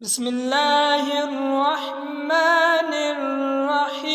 بسم اللہ الرحمن الرحیم۔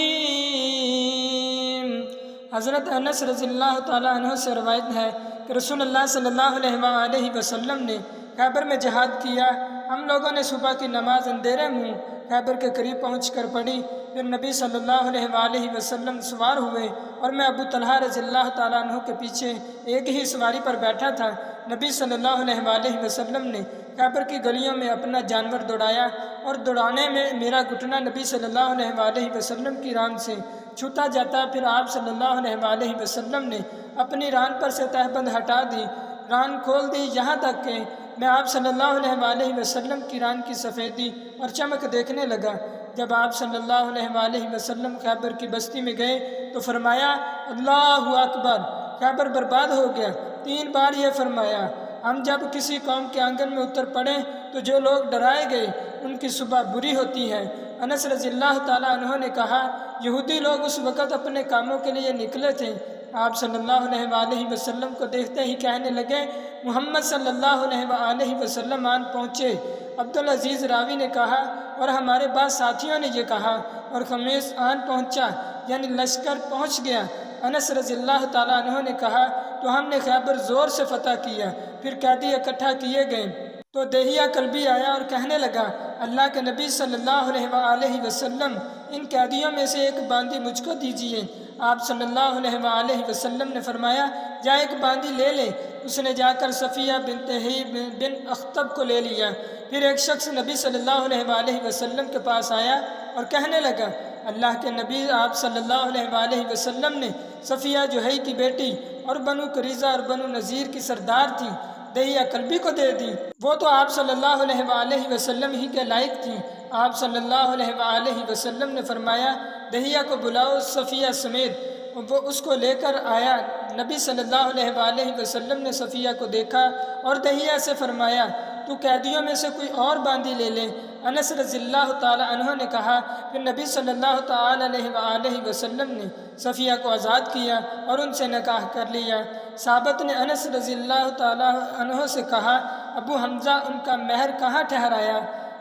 حضرت انس رضی اللہ تعالیٰ عنہ سے روایت ہے کہ رسول اللہ صلی اللہ علیہ وآلہ وسلم نے خیبر میں جہاد کیا۔ ہم لوگوں نے صبح کی نماز اندھیرے میں خیبر کے قریب پہنچ کر پڑھی، پھر نبی صلی اللہ علیہ وآلہ وسلم سوار ہوئے اور میں ابو طلحہ رضی اللہ تعالیٰ عنہ کے پیچھے ایک ہی سواری پر بیٹھا تھا۔ نبی صلی اللہ علیہ وآلہ وسلم نے خیبر کی گلیوں میں اپنا جانور دوڑایا اور دوڑانے میں میرا گھٹنا نبی صلی اللہ علیہ وآلہ وسلم کی ران سے چھوتا جاتا۔ پھر آپ صلی اللہ علیہ وآلہ وسلم نے اپنی ران پر سے تہبند ہٹا دی، ران کھول دی، یہاں تک کہ میں آپ صلی اللہ علیہ وآلہ وسلم کی ران کی سفیدی اور چمک دیکھنے لگا۔ جب آپ صلی اللہ علیہ وآلہ وسلم خیبر کی بستی میں گئے تو فرمایا، اللہ اکبر، خیبر برباد ہو گیا۔ 3 بار یہ فرمایا۔ ہم جب کسی قوم کے آنگن میں اتر پڑیں تو جو لوگ ڈرائے گئے ان کی صبح بری ہوتی ہے۔ انس رضی اللہ تعالیٰ عنہ نے کہا، یہودی لوگ اس وقت اپنے کاموں کے لیے نکلے تھے۔ آپ صلی اللہ علیہ وآلہ وسلم کو دیکھتے ہی کہنے لگے، محمد صلی اللہ علیہ وآلہ وسلم آن پہنچے۔ عبدالعزیز راوی نے کہا، اور ہمارے بعض ساتھیوں نے یہ کہا، اور خمیس آن پہنچا، یعنی لشکر پہنچ گیا۔ انس رضی اللہ تعالیٰ عنہ نے کہا، تو ہم نے خیبر زور سے فتح کیا، پھر قیدی اکٹھا کیے گئے تو دہیہ کلبی آیا اور کہنے لگا، اللہ کے نبی صلی اللہ علیہ وآلہ وسلم، ان قیدیوں میں سے ایک باندی مجھ کو دیجیے۔ آپ صلی اللہ علیہ وآلہ وسلم نے فرمایا، جا ایک باندی لے لے۔ اس نے جا کر صفیہ بنت حیی بن اخطب کو لے لیا۔ پھر ایک شخص نبی صلی اللہ علیہ وآلہ وسلم کے پاس آیا اور کہنے لگا، اللہ کے نبی آپ صلی اللہ علیہ وآلہ وسلم نے صفیہ جو حیی کی بیٹی اور بنو قریظہ اور بنو نذیر کی سردار تھی دہیہ کلبی کو دے دی، وہ تو آپ صلی اللہ علیہ وآلہ وسلم ہی کے لائق تھی۔ آپ صلی اللہ علیہ وآلہ وسلم نے فرمایا، دہیہ کو بلاؤ۔ صفیہ سمیت وہ اس کو لے کر آیا۔ نبی صلی اللہ علیہ وآلہ وسلم نے صفیہ کو دیکھا اور دہیہ سے فرمایا، تو قیدیوں میں سے کوئی اور باندی لے لے۔ انس رضی اللہ تعالی عنہ نے کہا، پھر نبی صلی اللہ تعالی علیہ وآلہ وسلم نے صفیہ کو آزاد کیا اور ان سے نکاح کر لیا۔ ثابت نے انس رضی اللہ تعالی عنہ سے کہا، ابو حمزہ ان کا مہر کہاں ٹھہرایا؟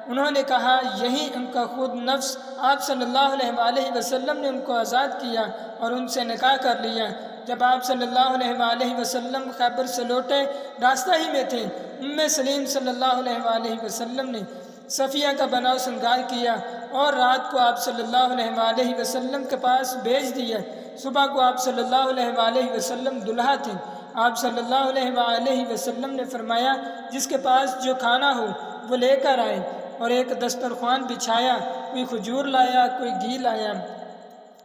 انہوں نے کہا، یہی ان کا خود نفس۔ آپ صلی اللہ علیہ وآلہ وسلم نے ان کو آزاد کیا اور ان سے نکاح کر لیا۔ جب آپ صلی اللہ علیہ وآلہ وسلم خیبر سے لوٹے، راستہ ہی میں تھے، سلیم صلی اللہ علیہ وآلہ وسلم نے صفیہ کا بناؤ سنگار کیا اور رات کو آپ صلی اللہ علیہ وآلہ وسلم کے پاس بھیج دیا۔ صبح کو آپ صلی اللہ علیہ وآلہ وسلم دلہا تھے۔ آپ صلی اللہ علیہ وآلہ وسلم نے فرمایا، جس کے پاس جو کھانا ہو وہ لے کر آئے، اور ایک دسترخوان بچھایا، کوئی کھجور لایا، کوئی گھی لایا۔